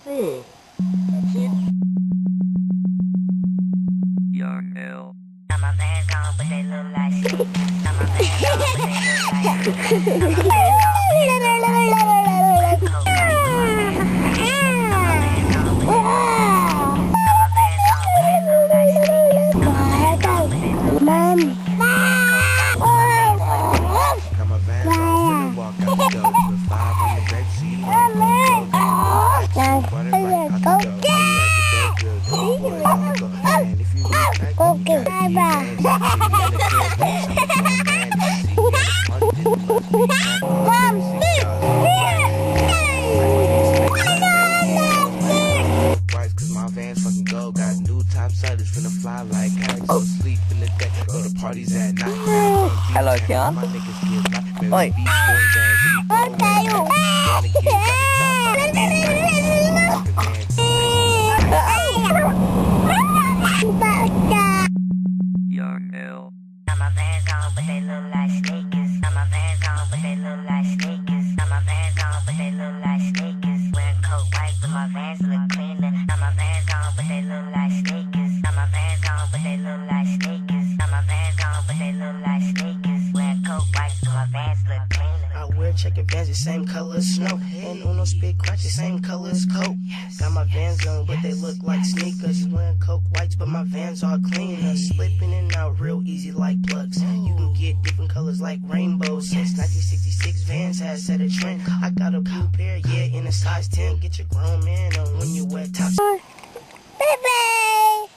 Young L. Got my Vans on, but they look like sneakers. Got my Vans on, but they look like sneakers. Got my Vans on, but they look like sneakers. Coke white, but my Vans look clean. Got my Vans on, but they look like sneakers. Got my Vans on, but they look like sneakers. Got my Vans on, finna walk out the door. Put 5 on the back seat, I'm gon' go. Water right out the door. And if you look like you gotta get your ass. Cause my Vans fucking go. Got new top sellers finna fly like kites. So sleep in the day, go to parties at night. Hello, John. My niggas get like beach boys Young L. Got my Vans on, but they look like sneakers. Got my Vans on, but they look like sneakers. Got my Vans on, but they look like sneakers. Wearing coat white, but my Vans look cleaner. Got my Vans on, but they look like sneakers. Got my Vans on, but they look like sneakers. Got my Vans on, but they look like sneakers. Wearing coat white, but my Vans look cleaner. I wear checker Vans the same color as snow, and Uno spit crotch the same color as coat. Got my Vans on, but they look like sneakers. Wearing coke whites, but my Vans are cleaner. Slipping in and out real easy like plugs. You can get different colors like rainbows. Since 1966, Vans has set a trend. I got a blue pair, yeah, in a size 10. Get your grown man on when you wear tops. Baby!